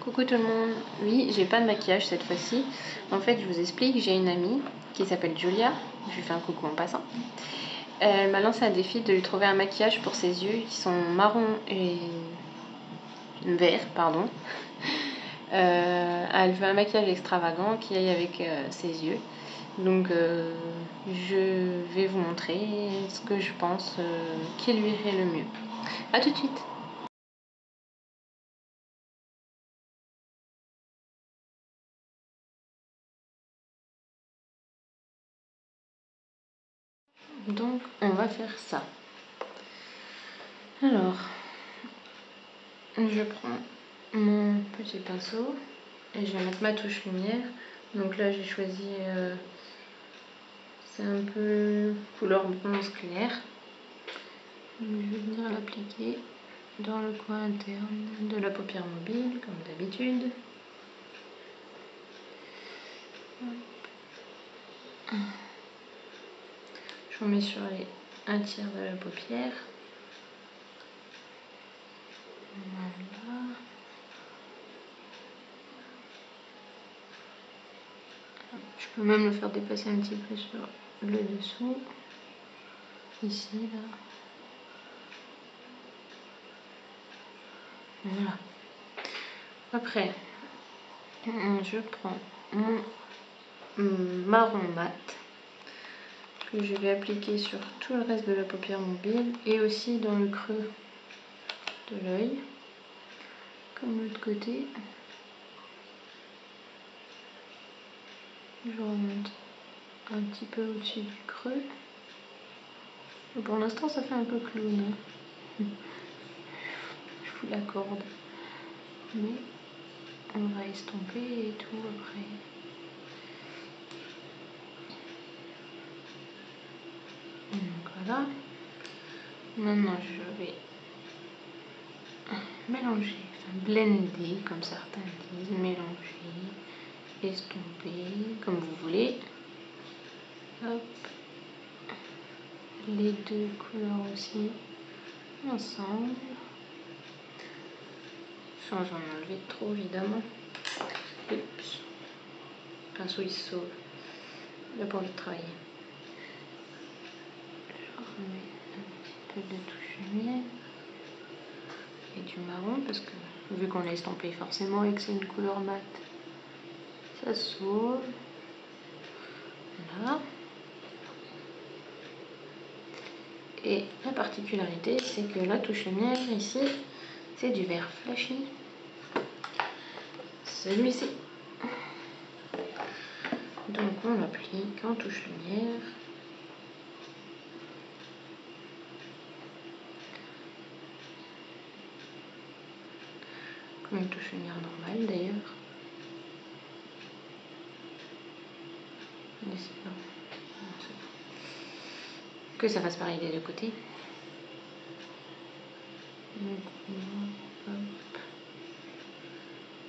Coucou tout le monde. Oui, j'ai pas de maquillage cette fois-ci. En fait, je vous explique, j'ai une amie qui s'appelle Julia. Je lui fais un coucou en passant. Elle m'a lancé un défi de lui trouver un maquillage pour ses yeux qui sont marron et vert, pardon. Elle veut un maquillage extravagant qui aille avec ses yeux. Donc, je vais vous montrer ce que je pense qui lui irait le mieux. A tout de suite. Donc, on va faire ça. Alors, je prends mon petit pinceau et je vais mettre ma touche lumière. Donc là, j'ai choisi, c'est un peu couleur bronze clair. Je vais venir l'appliquer dans le coin interne de la paupière mobile, comme d'habitude. Je remets sur les 1/3 de la paupière. Voilà. Je peux même le faire dépasser un petit peu sur le dessous. Ici, là. Voilà. Après, je prends mon marron mat que je vais appliquer sur tout le reste de la paupière mobile et aussi dans le creux de l'œil, comme l'autre côté. Je remonte un petit peu au-dessus du creux. Pour l'instant, ça fait un peu clown. Je vous l'accorde. Mais on va estomper et tout après. Donc voilà. Maintenant, je vais mélanger, enfin blender, comme certains disent, mélanger, estomper, comme vous voulez. Hop. Les deux couleurs aussi ensemble. Sans en enlever trop évidemment. Oups. Le pinceau il se sauve. Il n'a pas envie de travailler. Je remets un petit peu de touche lumière et du marron parce que vu qu'on l'a estampé forcément et que c'est une couleur mate, ça se sauve. Voilà. Et la particularité, c'est que la touche lumière ici, c'est du vert flashy. Celui-ci. Donc on l'applique en touche lumière. Comme une touche lumière normale d'ailleurs. Que ça fasse pareil des deux côtés. Donc, hop,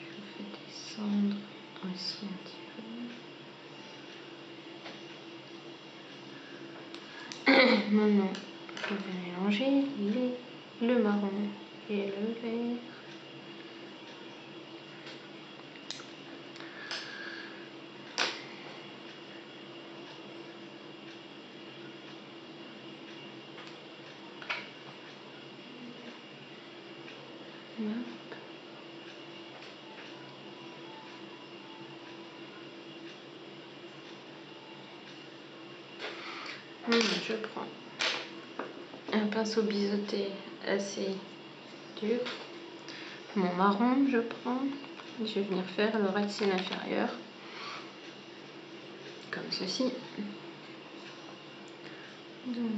je fais descendre aussi un petit peu. Maintenant, je vais mélanger le marron et le vert. Je prends un pinceau biseauté assez dur. Mon marron, je prends. Je vais venir faire le ras de cils inférieur. Comme ceci. Donc,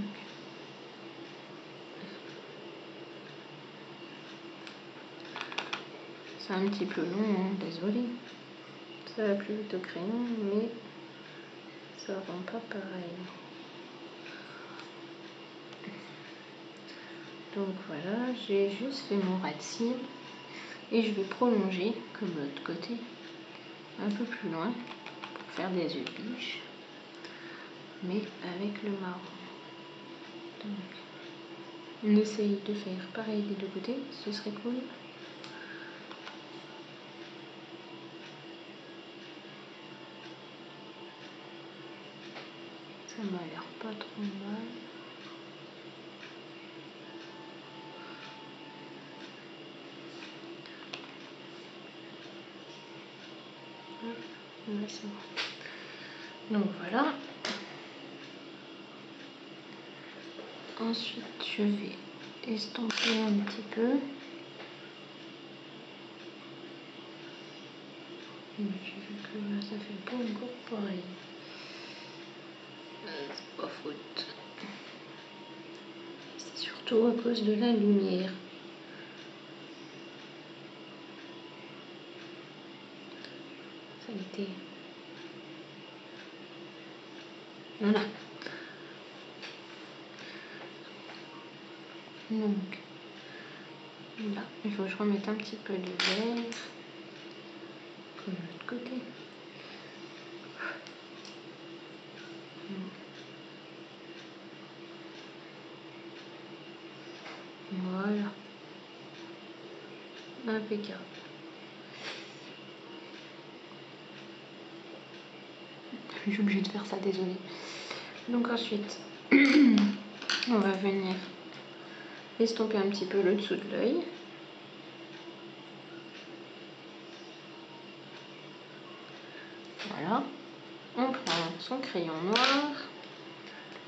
c'est un petit peu long, hein, désolé. Ça va plus vite au crayon, mais ça rend pas pareil. Donc voilà, j'ai juste fait mon ras de cils et je vais prolonger comme l'autre côté, un peu plus loin, pour faire des yeux biches, mais avec le marron. Donc, on essaye de faire pareil des deux côtés, ce serait cool. Ça m'a l'air pas trop mal. Là, c'est bon. Donc voilà. Ensuite, je vais estomper un petit peu. J'ai vu que là, ça fait pas encore pareil. C'est pas faute. C'est surtout à cause de la lumière. Ça a été... Voilà. Donc, là, il faut que je remette un petit peu de vert. Comme de l'autre côté. Voilà. Impeccable. Je suis obligée de faire ça, désolée. Donc ensuite, on va venir estomper un petit peu le dessous de l'œil. Voilà. On prend son crayon noir,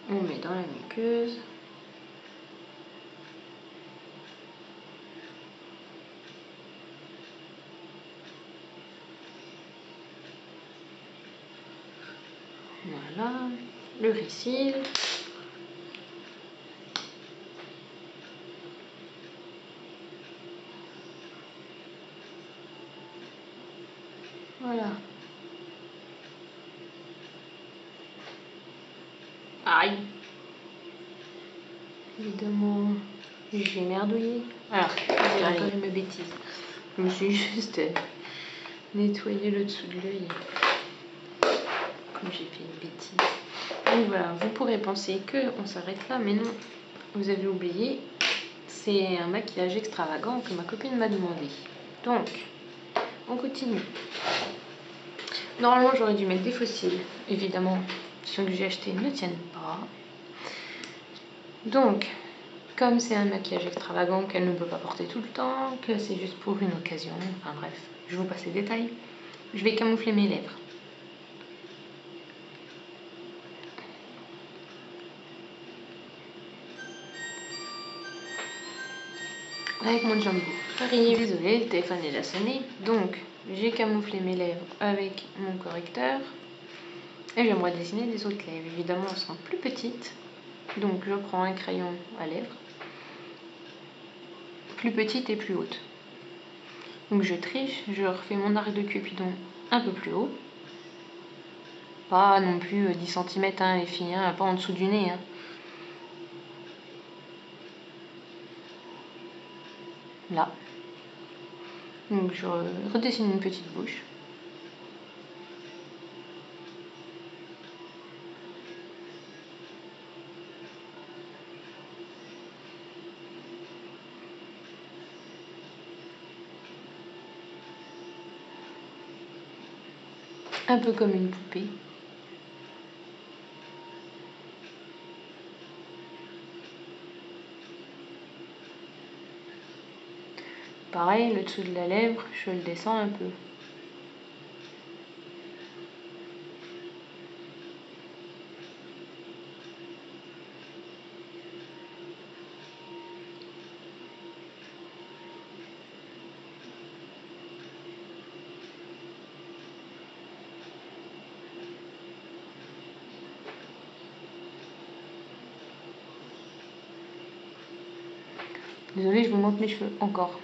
on met dans la muqueuse. Voilà, le récil. Voilà. Aïe. Évidemment, j'ai merdouillé. Alors, j'ai réparé mes bêtises. Je me suis juste nettoyé le dessous de l'œil. Comme j'ai fait une bêtise. Donc voilà, vous pourrez penser qu'on s'arrête là, mais non. Vous avez oublié, c'est un maquillage extravagant que ma copine m'a demandé. Donc, on continue. Normalement, j'aurais dû mettre des fossiles. Évidemment, ceux que j'ai achetés ne tiennent pas. Donc, comme c'est un maquillage extravagant qu'elle ne peut pas porter tout le temps, que c'est juste pour une occasion, enfin bref, je vous passe les détails, je vais camoufler mes lèvres. Avec mon Jumbo. Désolée, le téléphone est déjà sonné. Donc, j'ai camouflé mes lèvres avec mon correcteur. Et j'aimerais dessiner des autres lèvres. Évidemment, elles seront plus petites. Donc, je prends un crayon à lèvres. Plus petite et plus haute. Donc, je triche. Je refais mon arc de Cupidon un peu plus haut. Pas non plus 10 cm, hein, les filles. Hein, pas en dessous du nez. Hein. Là. Donc, je redessine une petite bouche. Un peu comme une poupée. Pareil, le dessous de la lèvre, je le descends un peu. Désolée, je vous montre mes cheveux encore.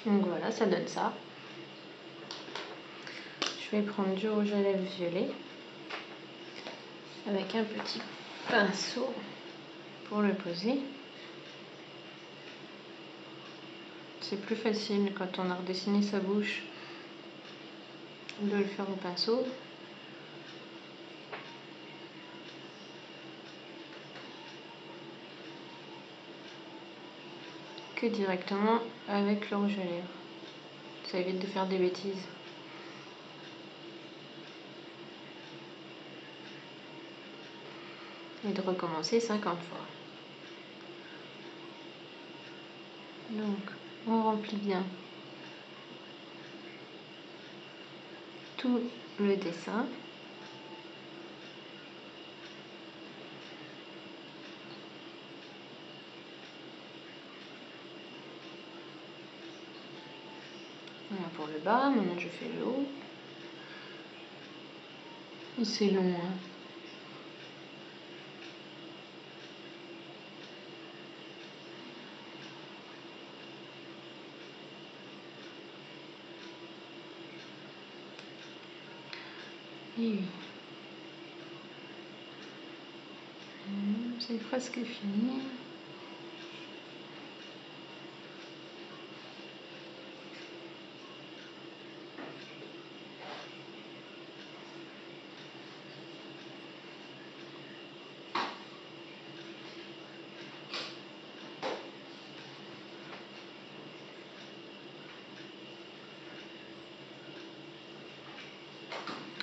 Donc voilà, ça donne ça. Je vais prendre du rouge à lèvres violet avec un petit pinceau pour le poser. C'est plus facile quand on a redessiné sa bouche de le faire au pinceau. que directement avec le rouge à lèvres. Ça évite de faire des bêtises. Et de recommencer 50 fois. Donc, on remplit bien tout le dessin. Voilà pour le bas, maintenant je fais le haut. C'est long, hein. Et oui. C'est presque fini.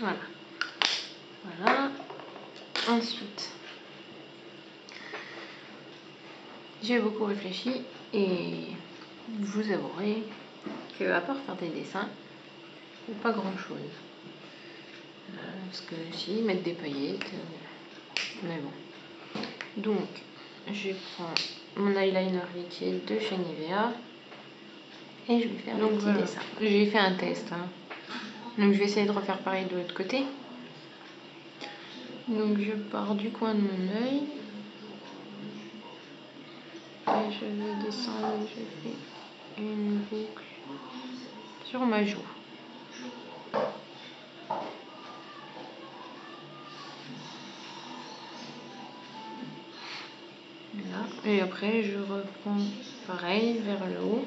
Voilà. Voilà. Ensuite, j'ai beaucoup réfléchi et vous avouerez que à part faire des dessins, pas grand chose. Parce que si, mettre des paillettes, mais bon. Donc, je prends mon eyeliner liquide de chez Nivea et je vais faire des petits dessins. J'ai fait un test, hein. Donc je vais essayer de refaire pareil de l'autre côté. Donc je pars du coin de mon œil et je vais descendre et je fais une boucle sur ma joue. Là. Et après je reprends pareil vers le haut.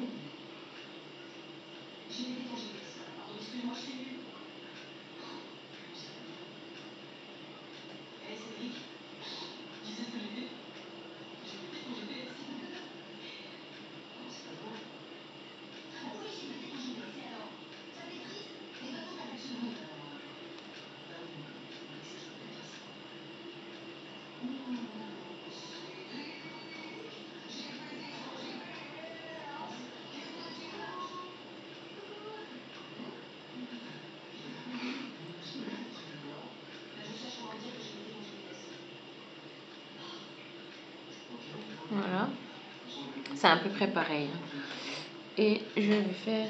Voilà, c'est à peu près pareil. Et je vais faire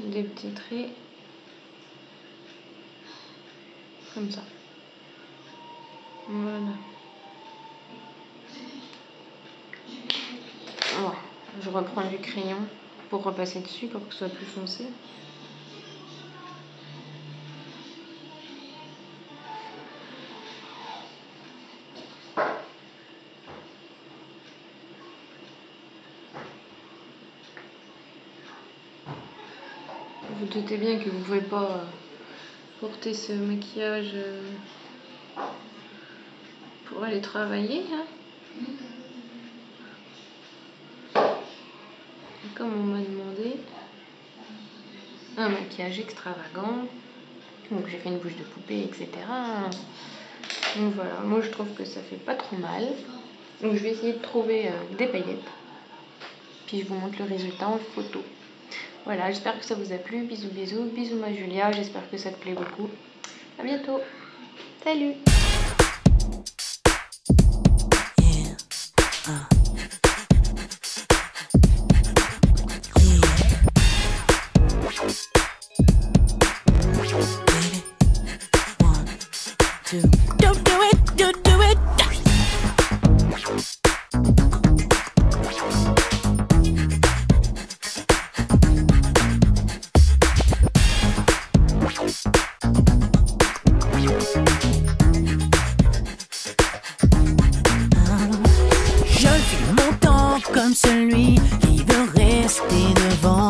des petits traits comme ça. Voilà. Voilà. Je reprends du crayon pour repasser dessus pour que ce soit plus foncé. Vous doutez bien que vous ne pouvez pas porter ce maquillage pour aller travailler, hein. Comme on m'a demandé, un maquillage extravagant. Donc j'ai fait une bouche de poupée, etc. Donc voilà, moi je trouve que ça fait pas trop mal. Donc je vais essayer de trouver des paillettes. Puis je vous montre le résultat en photo. Voilà, j'espère que ça vous a plu. Bisous, bisous. Bisous ma Julia, j'espère que ça te plaît beaucoup. À bientôt. Salut. Don't do it, don't do it. Je vis mon temps comme celui qui veut rester devant.